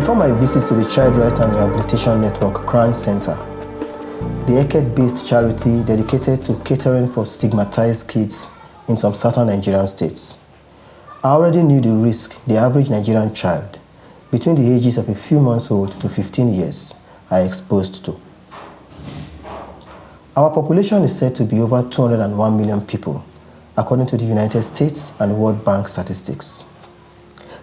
Before my visit to the Child Rights and Rehabilitation Network CRARN Center, the Eket-based charity dedicated to catering for stigmatized kids in some southern Nigerian states, I already knew the risk the average Nigerian child between the ages of a few months old to 15 years are exposed to. Our population is said to be over 201 million people, according to the United States and World Bank statistics.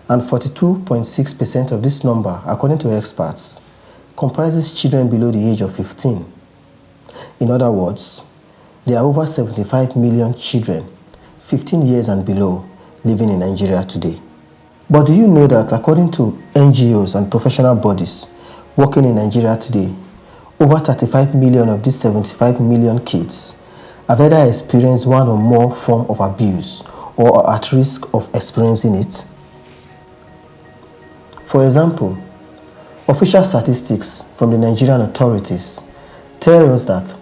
And 42.6% of this number, according to experts, comprises children below the age of 15. In other words, there are over 75 million children, 15 years and below, living in Nigeria today. But do you know that according to NGOs and professional bodies working in Nigeria today, over 35 million of these 75 million kids have either experienced one or more form of abuse or are at risk of experiencing it? For example, official statistics from the Nigerian authorities tell us that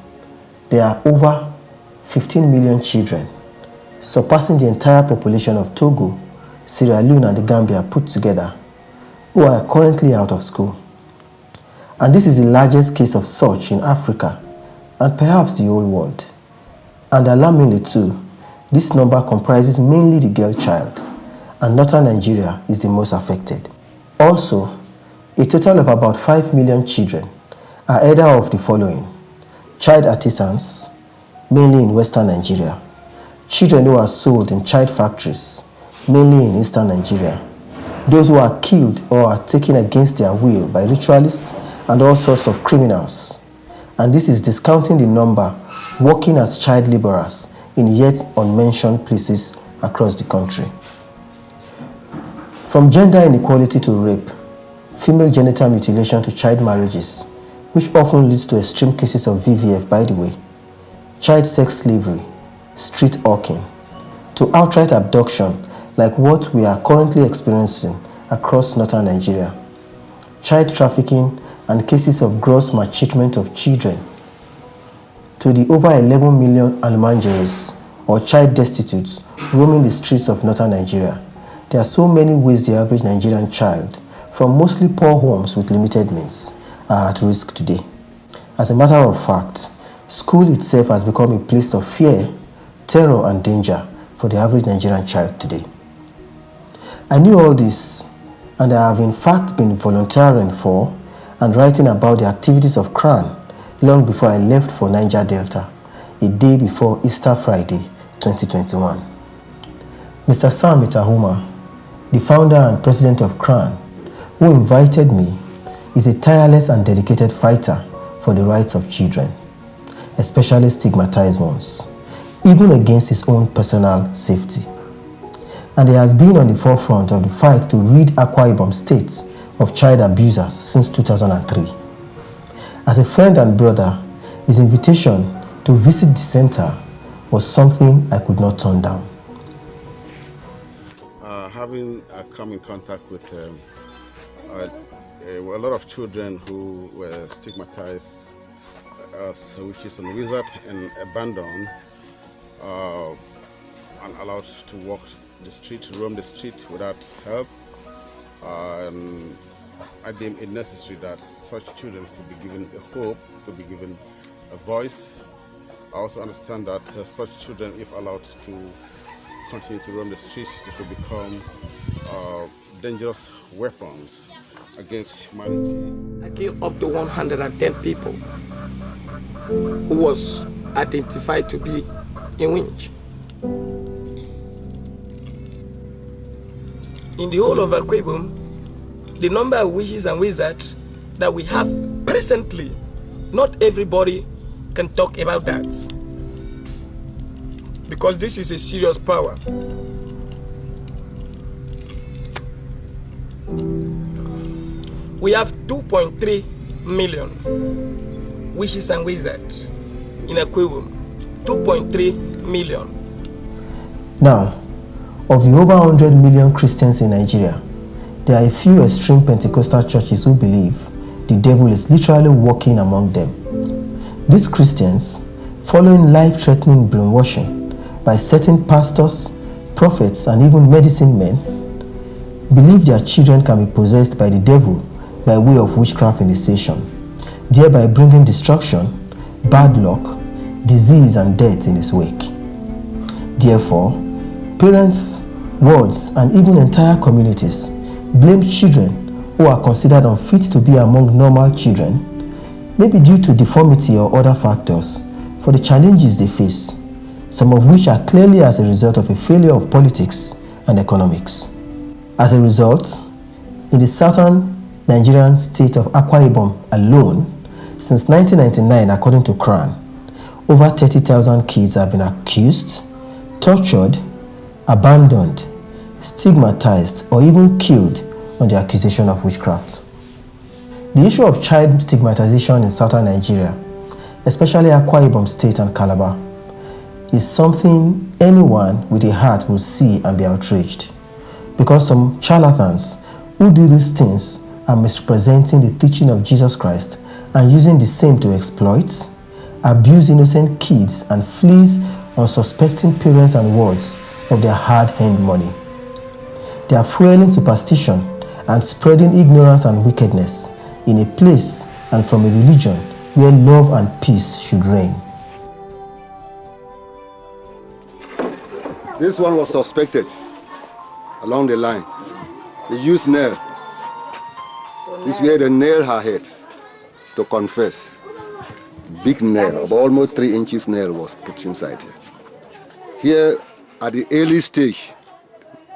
there are over 15 million children, surpassing the entire population of Togo, Sierra Leone and the Gambia put together, who are currently out of school. And this is the largest case of such in Africa and perhaps the whole world. And alarmingly too, this number comprises mainly the girl child, and northern Nigeria is the most affected. Also, a total of about 5 million children are either of the following: child artisans, mainly in western Nigeria; children who are sold in child factories, mainly in eastern Nigeria; those who are killed or are taken against their will by ritualists and all sorts of criminals. And this is discounting the number working as child laborers in yet unmentioned places across the country. From gender inequality to rape, female genital mutilation to child marriages, which often leads to extreme cases of VVF, by the way, child sex slavery, street hawking, to outright abduction like what we are currently experiencing across northern Nigeria, child trafficking and cases of gross maltreatment of children, to the over 11 million almanjaris or child destitutes roaming the streets of northern Nigeria. There are so many ways the average Nigerian child, from mostly poor homes with limited means, are at risk today. As a matter of fact, school itself has become a place of fear, terror and danger for the average Nigerian child today. I knew all this, and I have in fact been volunteering for and writing about the activities of CRARN long before I left for Niger Delta, a day before Easter Friday 2021. Mr. Sam Itahuma, the founder and president of CRARN, who invited me, is a tireless and dedicated fighter for the rights of children, especially stigmatized ones, even against his own personal safety. And he has been on the forefront of the fight to rid Akwa Ibom State of child abusers since 2003. As a friend and brother, his invitation to visit the center was something I could not turn down. Having come in contact with a lot of children who were stigmatized as witches and wizards and abandoned, and allowed to walk the street, roam the street without help. And I deem it necessary that such children could be given a hope, could be given a voice. I also understand that such children, if allowed to continue to roam the streets, they could become dangerous weapons against humanity. I killed up to 110 people who was identified to be in winch. In the whole of Akwa Ibom, the number of witches and wizards that we have presently, not everybody can talk about that, because this is a serious power. We have 2.3 million witches and wizards in Akwa Ibom. 2.3 million. Now, of the over 100 million Christians in Nigeria, there are a few extreme Pentecostal churches who believe the devil is literally walking among them. These Christians, following life-threatening brainwashing by certain pastors, prophets, and even medicine men, believe their children can be possessed by the devil by way of witchcraft initiation, thereby bringing destruction, bad luck, disease and death in its wake. Therefore, parents, wards, and even entire communities blame children who are considered unfit to be among normal children, maybe due to deformity or other factors, for the challenges they face, some of which are clearly as a result of a failure of politics and economics. As a result, in the southern Nigerian state of Akwa Ibom alone, since 1999, according to CRARN, over 30,000 kids have been accused, tortured, abandoned, stigmatized, or even killed on the accusation of witchcraft. The issue of child stigmatization in southern Nigeria, especially Akwa Ibom State and Calabar, is something anyone with a heart will see and be outraged, because some charlatans who do these things are misrepresenting the teaching of Jesus Christ and using the same to exploit, abuse innocent kids, and fleece unsuspecting parents and wards of their hard-earned money. They are fueling superstition and spreading ignorance and wickedness in a place and from a religion where love and peace should reign. This one was suspected along the line. They used nail. This way they nail her head to confess. Big nail, of almost 3 inches nail was put inside here. Here, at the early stage,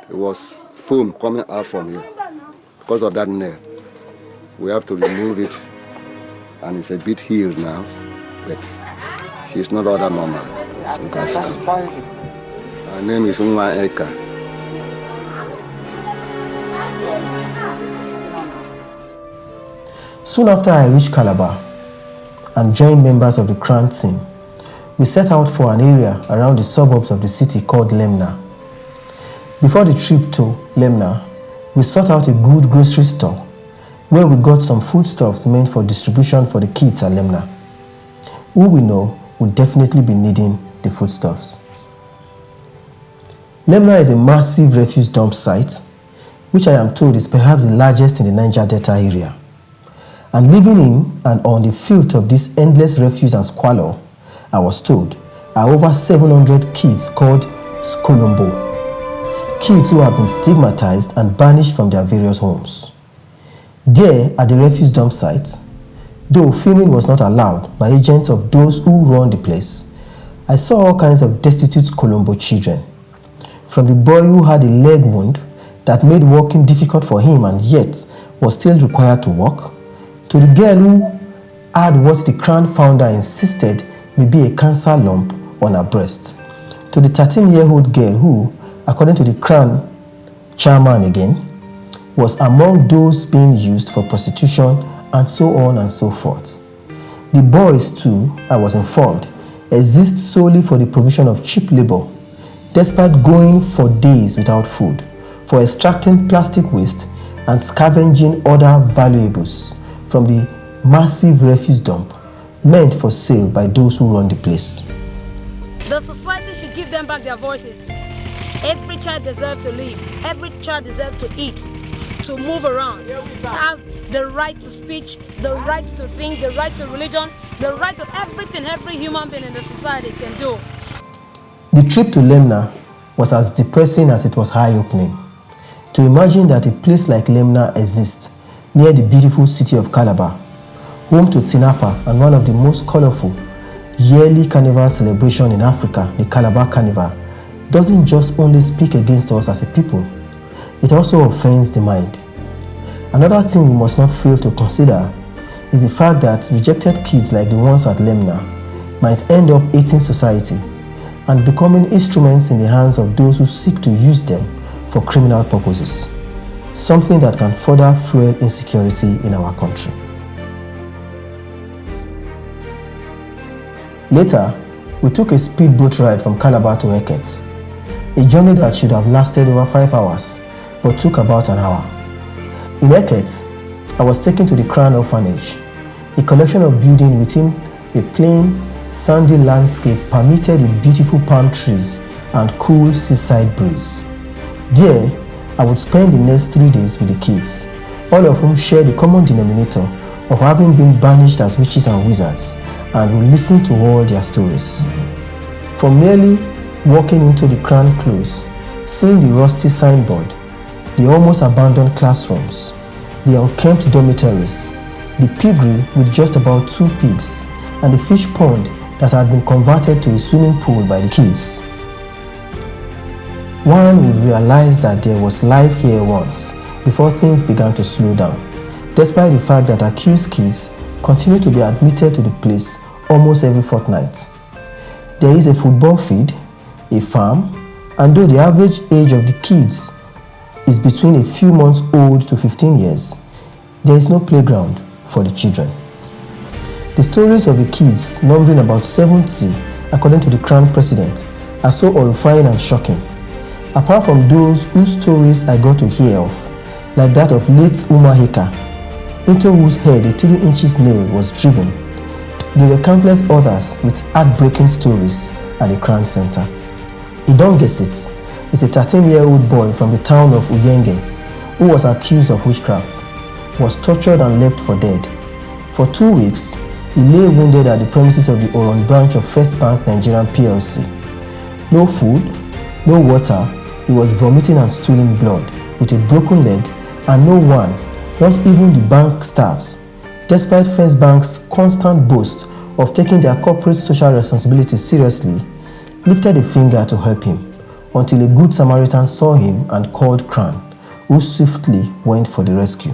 there was foam coming out from here because of that nail. We have to remove it, and it's a bit healed now, but she's not other normal. You can see. Her name is Eket. Soon after I reached Calabar and joined members of the CRARN team, we set out for an area around the suburbs of the city called Lemna. Before the trip to Lemna, we sought out a good grocery store where we got some foodstuffs meant for distribution for the kids at Lemna, who we know would definitely be needing the foodstuffs. Lemna is a massive refuse dump site, which I am told is perhaps the largest in the Niger Delta area. And living in and on the filth of this endless refuse and squalor, I was told, are over 700 kids called Skolombo, kids who have been stigmatized and banished from their various homes. There, at the refuse dump site, though filming was not allowed by agents of those who run the place, I saw all kinds of destitute Skolombo children, from the boy who had a leg wound that made walking difficult for him and yet was still required to walk, to the girl who had what the CRARN founder insisted may be a cancer lump on her breast, to the 13-year-old girl who, according to the CRARN chairman again, was among those being used for prostitution, and so on and so forth. The boys too, I was informed, exist solely for the provision of cheap labor, despite going for days without food, for extracting plastic waste and scavenging other valuables from the massive refuse dump meant for sale by those who run the place. The society should give them back their voices. Every child deserves to live. Every child deserves to eat, to move around. Has the right to speech, the right to think, the right to religion, the right to everything every human being in the society can do. The trip to Lemna was as depressing as it was eye-opening. To imagine that a place like Lemna exists near the beautiful city of Calabar, home to Tinapa and one of the most colorful yearly carnival celebration in Africa, the Calabar Carnival, doesn't just only speak against us as a people, it also offends the mind. Another thing we must not fail to consider is the fact that rejected kids like the ones at Lemna might end up hating society and becoming instruments in the hands of those who seek to use them for criminal purposes, something that can further fuel insecurity in our country. Later, we took a speedboat ride from Calabar to Eket, a journey that should have lasted over 5 hours, but took about an hour. In Eket, I was taken to the CRARN Orphanage, a collection of buildings within a plain, sandy landscape permeated with beautiful palm trees and cool seaside breeze. There, I would spend the next 3 days with the kids, all of whom share the common denominator of having been banished as witches and wizards, and will listen to all their stories. From merely walking into the CRARN close, seeing the rusty signboard, the almost abandoned classrooms, the unkempt dormitories, the piggery with just about 2 pigs, and the fish pond that had been converted to a swimming pool by the kids, one would realize that there was life here once before things began to slow down, despite the fact that accused kids continue to be admitted to the place almost every fortnight. There is a football field, a farm, and though the average age of the kids is between a few months old to 15 years, there is no playground for the children. The stories of the kids, numbering about 70 according to the CRARN president, are so horrifying and shocking. Apart from those whose stories I got to hear of, like that of late Umaheka, into whose head a 3 inches nail was driven, there were countless others with heartbreaking stories at the CRARN Center. Idongesit is a 13-year-old boy from the town of Uyenge who was accused of witchcraft, was tortured and left for dead. For 2 weeks, he lay wounded at the premises of the Oron branch of First Bank Nigerian PLC. No food, no water, he was vomiting and stooling blood with a broken leg, and no one, not even the bank staffs, despite First Bank's constant boast of taking their corporate social responsibilities seriously, lifted a finger to help him, until a good Samaritan saw him and called CRARN, who swiftly went for the rescue.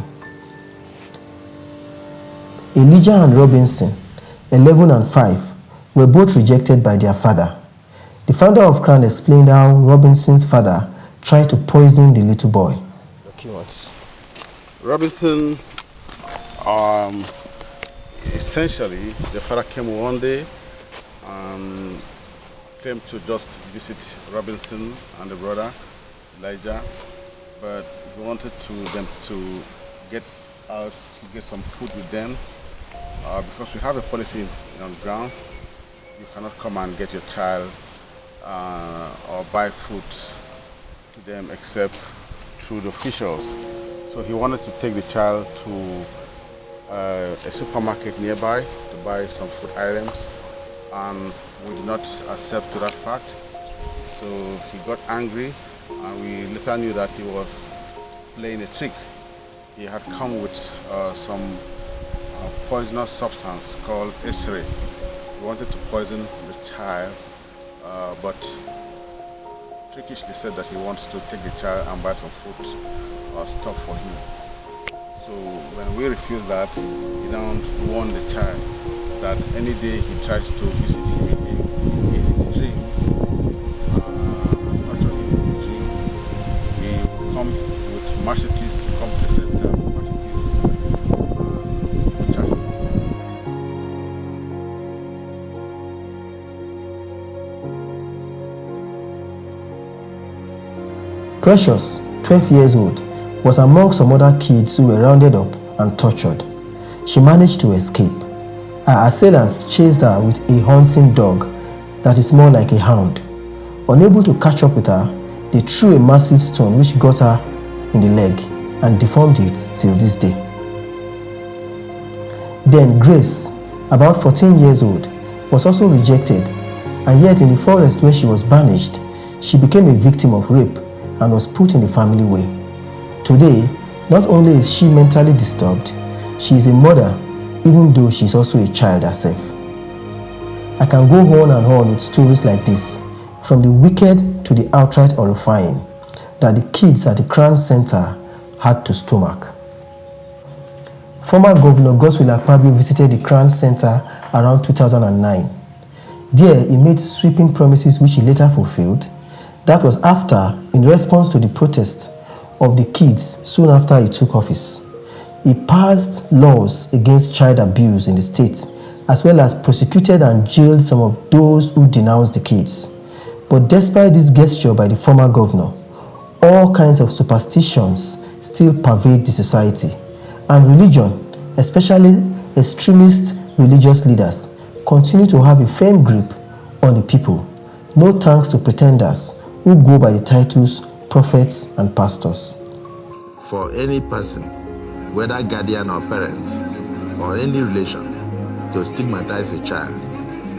Elijah and Robinson, 11 and 5, were both rejected by their father. The founder of CRARN explained how Robinson's father tried to poison the little boy. Robinson, essentially, the father came one day and came to just visit Robinson and the brother, Elijah, but he wanted them to get out to get some food with them, because we have a policy on the ground. You cannot come and get your child or buy food to them except through the officials. So he wanted to take the child to a supermarket nearby to buy some food items, and we did not accept to that fact. So he got angry, and we later knew that he was playing a trick. He had come with some poisonous substance called exerts. He wanted to poison the child, but trickishly said that he wants to take the child and buy some food or stuff for him. So when we refused that, he now warned the child that any day he tries to visit him in his dream, torture him in his dream, he will come with machetes, come to the center with machetes, torture him. Precious, 12 years old, was among some other kids who were rounded up and tortured. She managed to escape. Her assailants chased her with a hunting dog that is more like a hound. Unable to catch up with her, they threw a massive stone which got her in the leg and deformed it till this day. Then Grace, about 14 years old, was also rejected, and yet in the forest where she was banished, she became a victim of rape and was put in the family way. Today, not only is she mentally disturbed, she is a mother, even though she is also a child herself. I can go on and on with stories like this, from the wicked to the outright horrifying, that the kids at the CRARN Center had to stomach. Former Governor Godswill Akpabio visited the CRARN Center around 2009. There, he made sweeping promises which he later fulfilled. That was after, in response to the protests of the kids soon after he took office. He passed laws against child abuse in the state, as well as prosecuted and jailed some of those who denounced the kids. But despite this gesture by the former governor, all kinds of superstitions still pervade the society, and religion, especially extremist religious leaders, continue to have a firm grip on the people, no thanks to pretenders who go by the titles prophets and pastors. For any person whether guardian or parent, or any relation, to stigmatize a child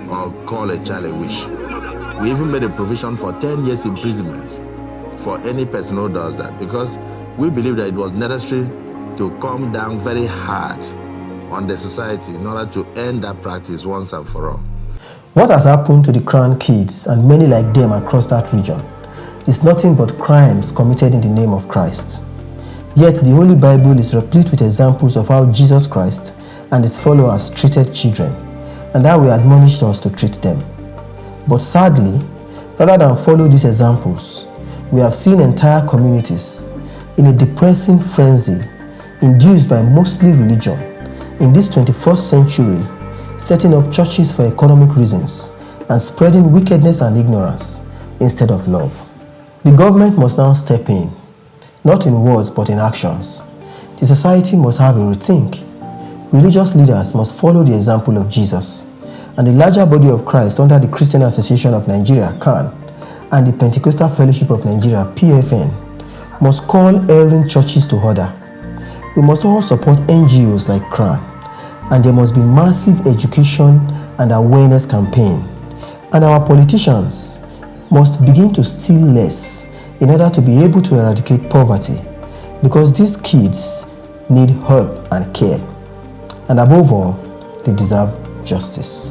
or call a child a witch. We even made a provision for 10 years imprisonment for any person who does that, because we believe that it was necessary to come down very hard on the society in order to end that practice once and for all. What has happened to the CRARN kids and many like them across that region is nothing but crimes committed in the name of Christ. Yet the Holy Bible is replete with examples of how Jesus Christ and his followers treated children, and how he admonished us to treat them. But sadly, rather than follow these examples, we have seen entire communities in a depressing frenzy induced by mostly religion in this 21st century, setting up churches for economic reasons and spreading wickedness and ignorance instead of love. The government must now step in, not in words but in actions. The society must have a rethink. Religious leaders must follow the example of Jesus, and the larger body of Christ under the Christian Association of Nigeria, CRARN, and the Pentecostal Fellowship of Nigeria, PFN, must call erring churches to order. We must all support NGOs like CRARN, and there must be massive education and awareness campaign. And our politicians must begin to steal less in order to be able to eradicate poverty, because these kids need help and care. And above all, they deserve justice.